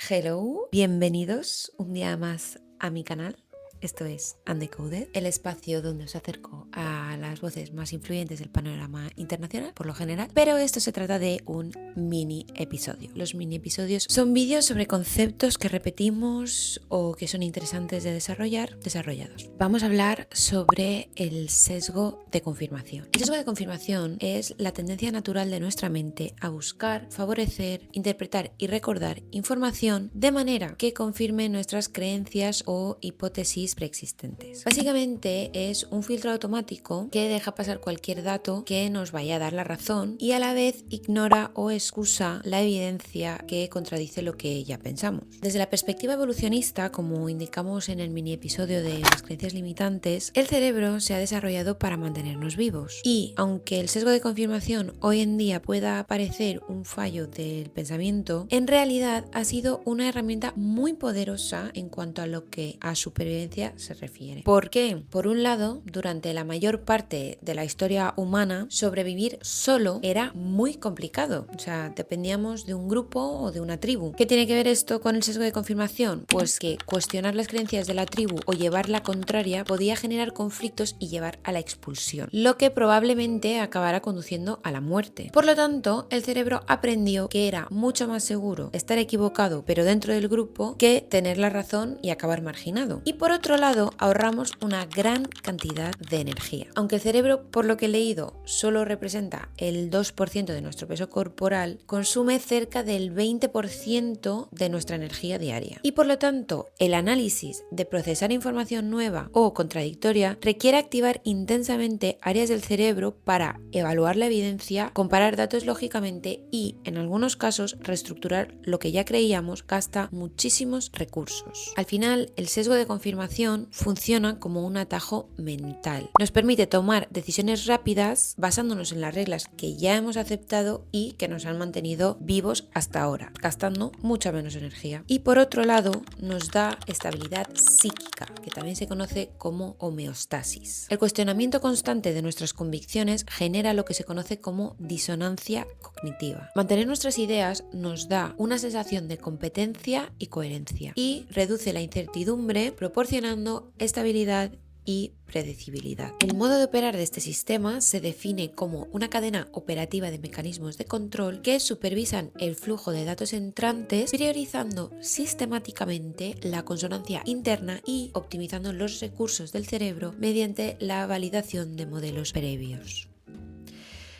Hello, bienvenidos un día más a mi canal. Esto es Undecoded, el espacio donde os acerco a las voces más influyentes del panorama internacional, por lo general, pero esto se trata de un mini episodio. Los mini episodios son vídeos sobre conceptos que repetimos o que son interesantes de desarrollar, desarrollados. Vamos a hablar sobre el sesgo de confirmación. El sesgo de confirmación es la tendencia natural de nuestra mente a buscar, favorecer, interpretar y recordar información de manera que confirme nuestras creencias o hipótesis preexistentes. Básicamente es un filtro automático que deja pasar cualquier dato que nos vaya a dar la razón y a la vez ignora o excusa la evidencia que contradice lo que ya pensamos. Desde la perspectiva evolucionista, como indicamos en el mini episodio de las creencias limitantes, el cerebro se ha desarrollado para mantenernos vivos y aunque el sesgo de confirmación hoy en día pueda parecer un fallo del pensamiento, en realidad ha sido una herramienta muy poderosa en cuanto a lo que a supervivencia se refiere. ¿Por qué? Por un lado, durante la mayor parte de la historia humana, sobrevivir solo era muy complicado. O sea, dependíamos de un grupo o de una tribu. ¿Qué tiene que ver esto con el sesgo de confirmación? Pues que cuestionar las creencias de la tribu o llevar la contraria podía generar conflictos y llevar a la expulsión, lo que probablemente acabará conduciendo a la muerte. Por lo tanto, el cerebro aprendió que era mucho más seguro estar equivocado pero dentro del grupo que tener la razón y acabar marginado. Y por otro lado, ahorramos una gran cantidad de energía. Aunque el cerebro, por lo que he leído, solo representa el 2% de nuestro peso corporal, consume cerca del 20% de nuestra energía diaria. Y por lo tanto, el análisis de procesar información nueva o contradictoria requiere activar intensamente áreas del cerebro para evaluar la evidencia, comparar datos lógicamente y, en algunos casos, reestructurar lo que ya creíamos gasta muchísimos recursos. Al final, el sesgo de confirmación funciona como un atajo mental. Nos permite tomar decisiones rápidas basándonos en las reglas que ya hemos aceptado y que nos han mantenido vivos hasta ahora, gastando mucha menos energía. Y por otro lado, nos da estabilidad psíquica, que también se conoce como homeostasis. El cuestionamiento constante de nuestras convicciones genera lo que se conoce como disonancia cognitiva. Mantener nuestras ideas nos da una sensación de competencia y coherencia y reduce la incertidumbre proporcionando estabilidad y predecibilidad. El modo de operar de este sistema se define como una cadena operativa de mecanismos de control que supervisan el flujo de datos entrantes, priorizando sistemáticamente la consonancia interna y optimizando los recursos del cerebro mediante la validación de modelos previos.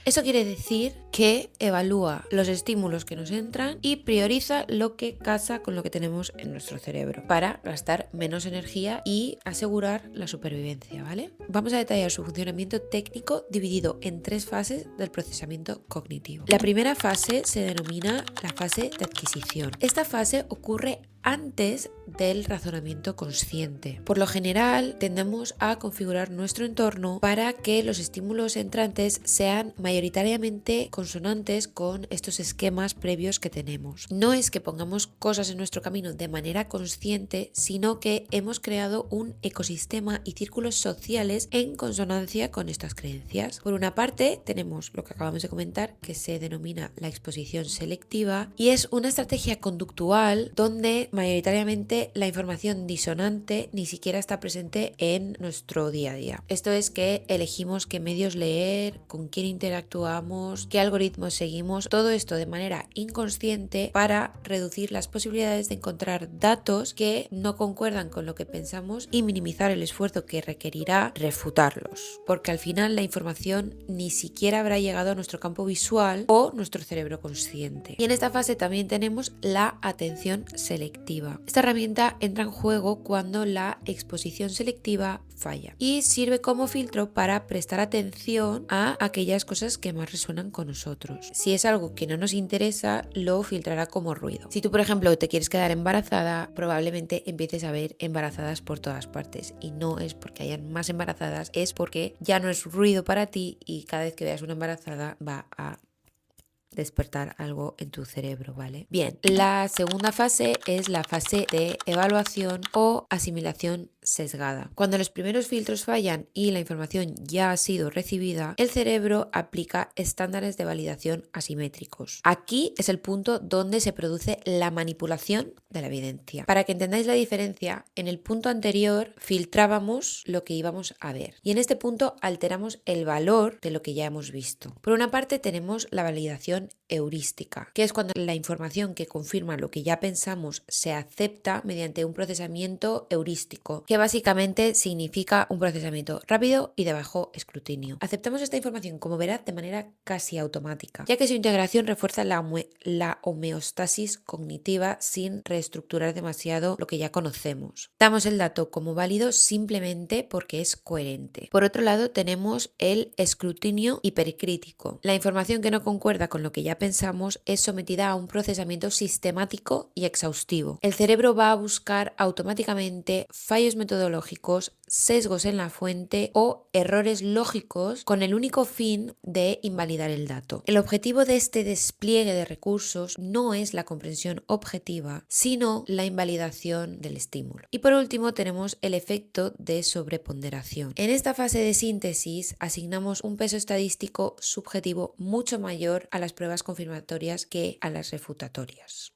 Eso quiere decir que evalúa los estímulos que nos entran y prioriza lo que casa con lo que tenemos en nuestro cerebro para gastar menos energía y asegurar la supervivencia, ¿vale? Vamos a detallar su funcionamiento técnico dividido en 3 fases del procesamiento cognitivo. La primera fase se denomina la fase de adquisición. Esta fase ocurre antes del razonamiento consciente. Por lo general, tendemos a configurar nuestro entorno para que los estímulos entrantes sean mayoritariamente consonantes con estos esquemas previos que tenemos. No es que pongamos cosas en nuestro camino de manera consciente, sino que hemos creado un ecosistema y círculos sociales en consonancia con estas creencias. Por una parte, tenemos lo que acabamos de comentar, que se denomina la exposición selectiva, y es una estrategia conductual donde mayoritariamente la información disonante ni siquiera está presente en nuestro día a día. Esto es que elegimos qué medios leer, con quién interactuamos, qué algoritmos seguimos, todo esto de manera inconsciente para reducir las posibilidades de encontrar datos que no concuerdan con lo que pensamos y minimizar el esfuerzo que requerirá refutarlos, porque al final la información ni siquiera habrá llegado a nuestro campo visual o nuestro cerebro consciente. Y en esta fase también tenemos la atención selectiva. Esta herramienta entra en juego cuando la exposición selectiva falla y sirve como filtro para prestar atención a aquellas cosas que más resuenan con nosotros. Si es algo que no nos interesa, lo filtrará como ruido. Si tú, por ejemplo, te quieres quedar embarazada, probablemente empieces a ver embarazadas por todas partes, y no es porque hayan más embarazadas, es porque ya no es ruido para ti y cada vez que veas una embarazada va a despertar algo en tu cerebro, ¿vale? Bien, la segunda fase es la fase de evaluación o asimilación sesgada. Cuando los primeros filtros fallan y la información ya ha sido recibida, el cerebro aplica estándares de validación asimétricos. Aquí es el punto donde se produce la manipulación de la evidencia. Para que entendáis la diferencia, en el punto anterior filtrábamos lo que íbamos a ver y en este punto alteramos el valor de lo que ya hemos visto. Por una parte tenemos la validación heurística, que es cuando la información que confirma lo que ya pensamos se acepta mediante un procesamiento heurístico, que básicamente significa un procesamiento rápido y de bajo escrutinio. Aceptamos esta información como veraz de manera casi automática, ya que su integración refuerza la homeostasis cognitiva sin reestructurar demasiado lo que ya conocemos. Damos el dato como válido simplemente porque es coherente. Por otro lado, tenemos el escrutinio hipercrítico. La información que no concuerda con lo que ya pensamos es sometida a un procesamiento sistemático y exhaustivo. El cerebro va a buscar automáticamente fallos metodológicos, sesgos en la fuente o errores lógicos con el único fin de invalidar el dato. El objetivo de este despliegue de recursos no es la comprensión objetiva, sino la invalidación del estímulo. Y por último tenemos el efecto de sobreponderación. En esta fase de síntesis asignamos un peso estadístico subjetivo mucho mayor a las pruebas confirmatorias que a las refutatorias.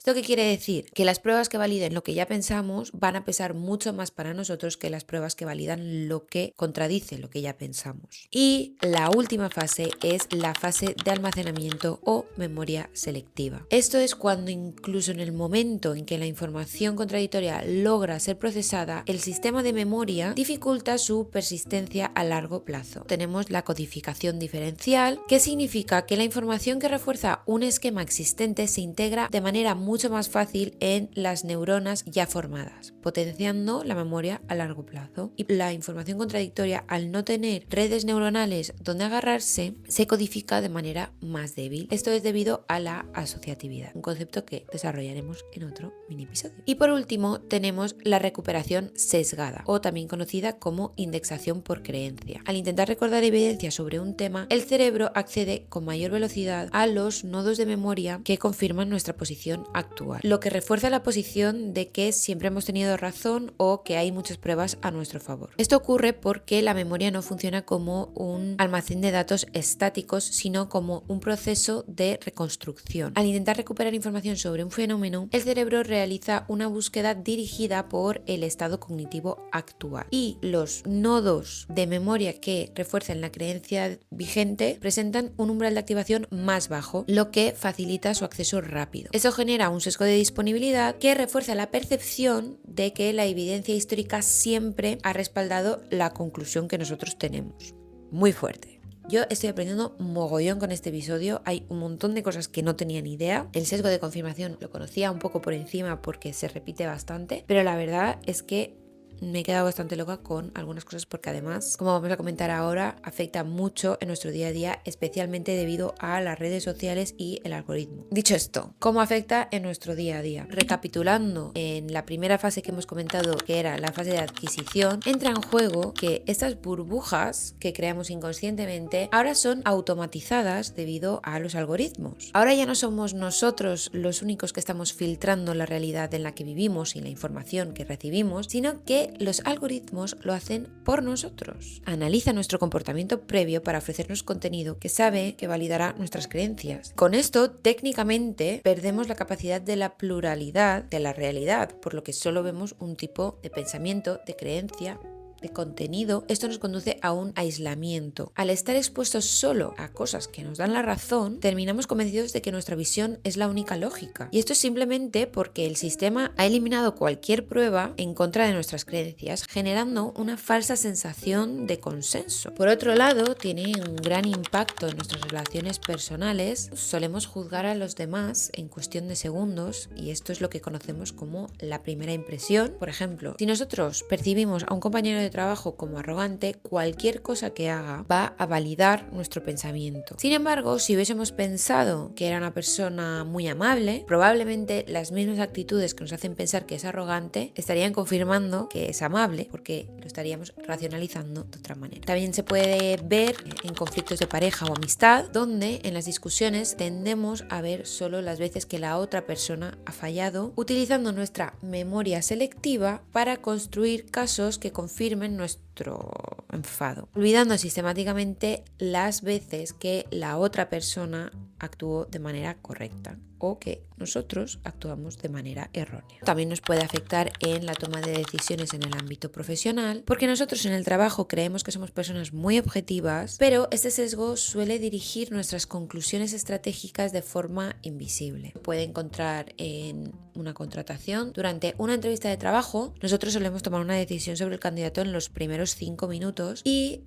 ¿Esto qué quiere decir? Que las pruebas que validen lo que ya pensamos van a pesar mucho más para nosotros que las pruebas que validan lo que contradice lo que ya pensamos. Y la última fase es la fase de almacenamiento o memoria selectiva. Esto es cuando incluso en el momento en que la información contradictoria logra ser procesada, el sistema de memoria dificulta su persistencia a largo plazo. Tenemos la codificación diferencial, que significa que la información que refuerza un esquema existente se integra de manera mucho más fácil en las neuronas ya formadas, potenciando la memoria a largo plazo. Y la información contradictoria, al no tener redes neuronales donde agarrarse, se codifica de manera más débil. Esto es debido a la asociatividad, un concepto que desarrollaremos en otro mini episodio. Y por último tenemos la recuperación sesgada, o también conocida como indexación por creencia. Al intentar recordar evidencia sobre un tema, el cerebro accede con mayor velocidad a los nodos de memoria que confirman nuestra posición actual, lo que refuerza la posición de que siempre hemos tenido razón o que hay muchas pruebas a nuestro favor. Esto ocurre porque la memoria no funciona como un almacén de datos estáticos, sino como un proceso de reconstrucción. Al intentar recuperar información sobre un fenómeno, el cerebro realiza una búsqueda dirigida por el estado cognitivo actual, y los nodos de memoria que refuerzan la creencia vigente presentan un umbral de activación más bajo, lo que facilita su acceso rápido. Eso genera un sesgo de disponibilidad que refuerza la percepción de que la evidencia histórica siempre ha respaldado la conclusión que nosotros tenemos. Muy fuerte. Yo estoy aprendiendo mogollón con este episodio, hay un montón de cosas que no tenía ni idea. El sesgo de confirmación lo conocía un poco por encima porque se repite bastante, pero la verdad es que me he quedado bastante loca con algunas cosas porque además, como vamos a comentar ahora, afecta mucho en nuestro día a día, especialmente debido a las redes sociales y el algoritmo. Dicho esto, ¿cómo afecta en nuestro día a día? Recapitulando, en la primera fase que hemos comentado, que era la fase de adquisición, entra en juego que estas burbujas que creamos inconscientemente ahora son automatizadas debido a los algoritmos. Ahora ya no somos nosotros los únicos que estamos filtrando la realidad en la que vivimos y la información que recibimos, sino que los algoritmos lo hacen por nosotros. Analiza nuestro comportamiento previo para ofrecernos contenido que sabe que validará nuestras creencias. Con esto, técnicamente, perdemos la capacidad de la pluralidad de la realidad, por lo que solo vemos un tipo de pensamiento, de creencia, de contenido. Esto nos conduce a un aislamiento. Al estar expuestos solo a cosas que nos dan la razón, terminamos convencidos de que nuestra visión es la única lógica. Y esto es simplemente porque el sistema ha eliminado cualquier prueba en contra de nuestras creencias, generando una falsa sensación de consenso. Por otro lado, tiene un gran impacto en nuestras relaciones personales. Solemos juzgar a los demás en cuestión de segundos y esto es lo que conocemos como la primera impresión. Por ejemplo, si nosotros percibimos a un compañero de de trabajo como arrogante, cualquier cosa que haga va a validar nuestro pensamiento. Sin embargo, si hubiésemos pensado que era una persona muy amable, probablemente las mismas actitudes que nos hacen pensar que es arrogante estarían confirmando que es amable, porque lo estaríamos racionalizando de otra manera. También se puede ver en conflictos de pareja o amistad, donde en las discusiones tendemos a ver solo las veces que la otra persona ha fallado, utilizando nuestra memoria selectiva para construir casos que confirmen nuestro enfado, olvidando sistemáticamente las veces que la otra persona actuó de manera correcta o que nosotros actuamos de manera errónea. También nos puede afectar en la toma de decisiones en el ámbito profesional, porque nosotros en el trabajo creemos que somos personas muy objetivas, pero este sesgo suele dirigir nuestras conclusiones estratégicas de forma invisible. Puede encontrar en una contratación. Durante una entrevista de trabajo, nosotros solemos tomar una decisión sobre el candidato en los primeros 5 minutos y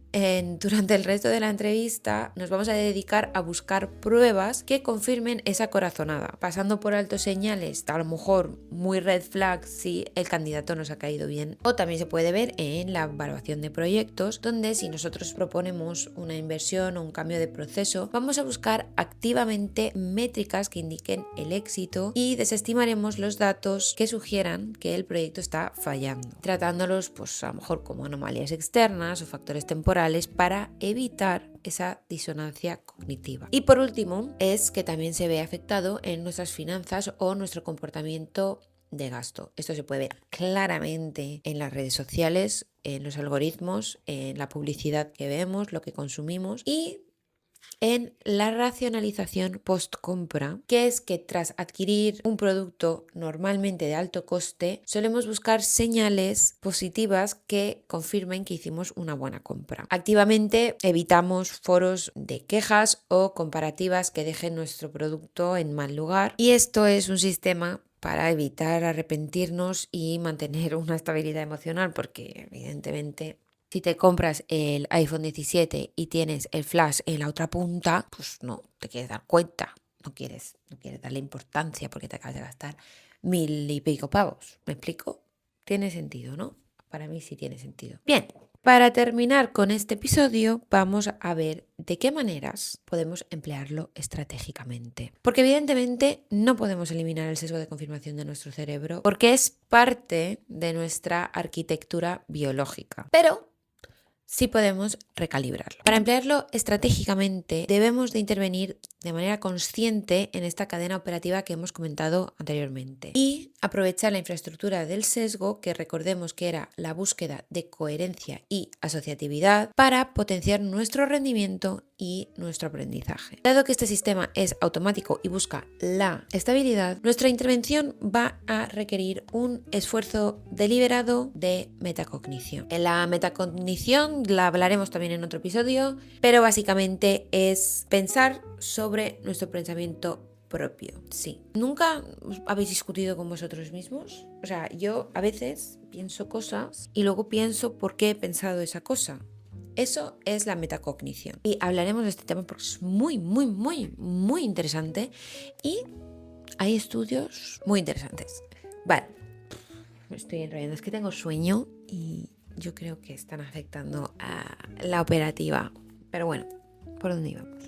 durante el resto de la entrevista nos vamos a dedicar a buscar pruebas que confirmen esa corazonada, pasando por alto señales, a lo mejor muy red flag si el candidato nos ha caído bien. O también se puede ver en la evaluación de proyectos, donde si nosotros proponemos una inversión o un cambio de proceso, vamos a buscar activamente métricas que indiquen el éxito y desestimaremos los datos que sugieran que el proyecto está fallando, tratándolos pues a lo mejor como anomalías externas o factores temporales para evitar esa disonancia cognitiva. Y por último, es que también se ve afectado en nuestras finanzas o nuestro comportamiento de gasto. Esto se puede ver claramente en las redes sociales, en los algoritmos, en la publicidad que vemos, lo que consumimos y en la racionalización post-compra, que es que tras adquirir un producto normalmente de alto coste, solemos buscar señales positivas que confirmen que hicimos una buena compra. Activamente evitamos foros de quejas o comparativas que dejen nuestro producto en mal lugar, y esto es un sistema para evitar arrepentirnos y mantener una estabilidad emocional, porque evidentemente si te compras el iPhone 17 y tienes el flash en la otra punta, pues no te quieres dar cuenta, no quieres darle importancia porque te acabas de gastar 1000 y pico pavos. ¿Me explico? Tiene sentido, ¿no? Para mí sí tiene sentido. Bien, para terminar con este episodio vamos a ver de qué maneras podemos emplearlo estratégicamente. Porque evidentemente no podemos eliminar el sesgo de confirmación de nuestro cerebro porque es parte de nuestra arquitectura biológica. Pero sí podemos recalibrarlo. Para emplearlo estratégicamente debemos de intervenir de manera consciente en esta cadena operativa que hemos comentado anteriormente y aprovechar la infraestructura del sesgo, que recordemos que era la búsqueda de coherencia y asociatividad, para potenciar nuestro rendimiento y nuestro aprendizaje. Dado que este sistema es automático y busca la estabilidad, nuestra intervención va a requerir un esfuerzo deliberado de metacognición. En la metacognición la hablaremos también en otro episodio, pero básicamente es pensar sobre nuestro pensamiento propio. Sí. ¿Nunca habéis discutido con vosotros mismos? O sea, yo a veces pienso cosas y luego pienso por qué he pensado esa cosa. Eso es la metacognición. Y hablaremos de este tema porque es muy, muy, muy, muy interesante y hay estudios muy interesantes. Vale, me estoy enrollando. Es que tengo sueño y yo creo que están afectando a la operativa. Pero bueno, ¿por dónde íbamos?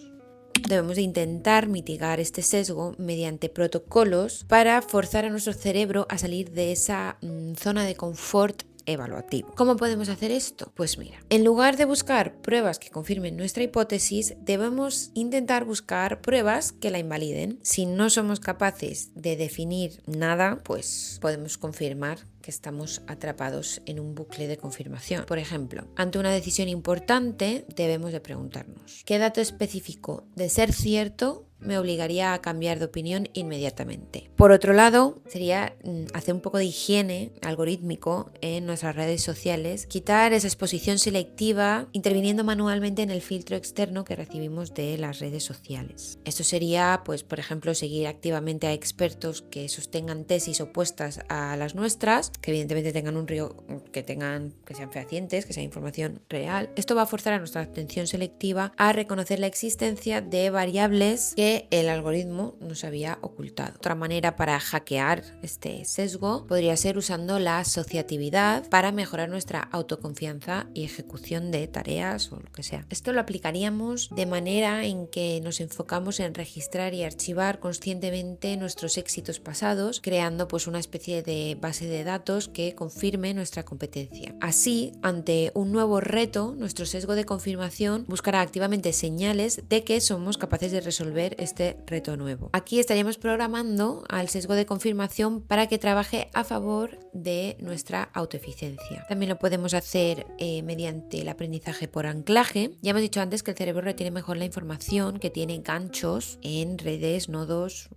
Debemos de intentar mitigar este sesgo mediante protocolos para forzar a nuestro cerebro a salir de esa zona de confort evaluativo. ¿Cómo podemos hacer esto? Pues mira, en lugar de buscar pruebas que confirmen nuestra hipótesis, debemos intentar buscar pruebas que la invaliden. Si no somos capaces de definir nada, pues podemos confirmar que estamos atrapados en un bucle de confirmación. Por ejemplo, ante una decisión importante, debemos de preguntarnos: ¿qué dato específico de ser cierto me obligaría a cambiar de opinión inmediatamente? Por otro lado, sería hacer un poco de higiene algorítmico en nuestras redes sociales, quitar esa exposición selectiva, interviniendo manualmente en el filtro externo que recibimos de las redes sociales. Esto sería, pues, por ejemplo, seguir activamente a expertos que sostengan tesis opuestas a las nuestras, que evidentemente tengan que sean fehacientes, que sea información real. Esto va a forzar a nuestra atención selectiva a reconocer la existencia de variables que que el algoritmo nos había ocultado. Otra manera para hackear este sesgo podría ser usando la asociatividad para mejorar nuestra autoconfianza y ejecución de tareas o lo que sea. Esto lo aplicaríamos de manera en que nos enfocamos en registrar y archivar conscientemente nuestros éxitos pasados, creando pues una especie de base de datos que confirme nuestra competencia. Así, ante un nuevo reto, nuestro sesgo de confirmación buscará activamente señales de que somos capaces de resolver este reto nuevo. Aquí estaríamos programando al sesgo de confirmación para que trabaje a favor de nuestra autoeficiencia. También lo podemos hacer mediante el aprendizaje por anclaje. Ya hemos dicho antes que el cerebro retiene mejor la información que tiene ganchos en redes, nodos,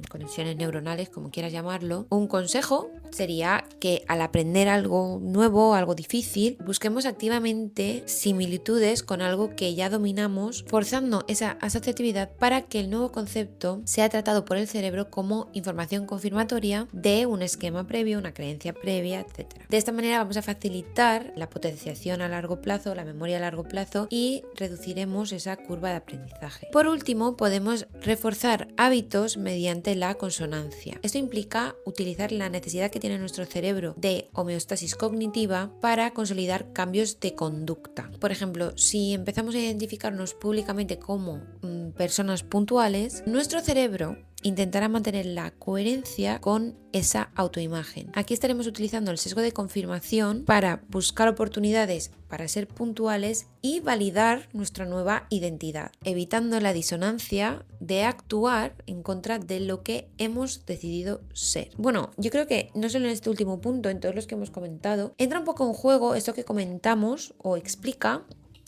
conexiones neuronales, como quieras llamarlo. Un consejo sería que al aprender algo nuevo, algo difícil, busquemos activamente similitudes con algo que ya dominamos, forzando esa asociatividad para que el nuevo concepto sea tratado por el cerebro como información confirmatoria de un esquema previo, una creencia previa, etc. De esta manera vamos a facilitar la potenciación a largo plazo, la memoria a largo plazo y reduciremos esa curva de aprendizaje. Por último, podemos reforzar hábitos mediante la consonancia. Esto implica utilizar la necesidad que tiene nuestro cerebro de homeostasis cognitiva para consolidar cambios de conducta. Por ejemplo, si empezamos a identificarnos públicamente como personas puntuales, nuestro cerebro intentará mantener la coherencia con esa autoimagen. Aquí estaremos utilizando el sesgo de confirmación para buscar oportunidades para ser puntuales y validar nuestra nueva identidad, evitando la disonancia de actuar en contra de lo que hemos decidido ser. Bueno, yo creo que no solo en este último punto, en todos los que hemos comentado, entra un poco en juego esto que comentamos o explica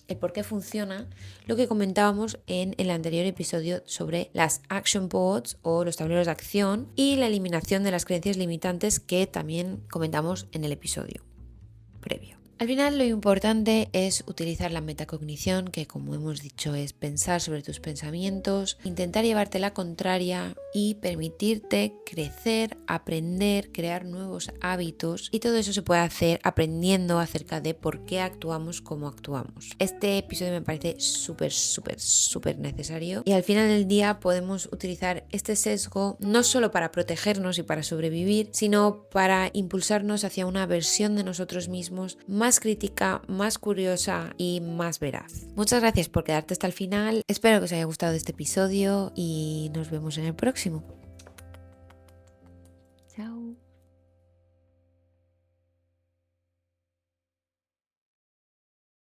el por qué funciona lo que comentábamos en el anterior episodio sobre las action boards o los tableros de acción y la eliminación de las creencias limitantes que también comentamos en el episodio previo. Al final lo importante es utilizar la metacognición, que como hemos dicho es pensar sobre tus pensamientos, intentar llevarte la contraria y permitirte crecer, aprender, crear nuevos hábitos, y todo eso se puede hacer aprendiendo acerca de por qué actuamos como actuamos. Este episodio me parece súper necesario y al final del día podemos utilizar este sesgo no solo para protegernos y para sobrevivir, sino para impulsarnos hacia una versión de nosotros mismos más crítica, más curiosa y más veraz. Muchas gracias por quedarte hasta el final. Espero que os haya gustado este episodio y nos vemos en el próximo.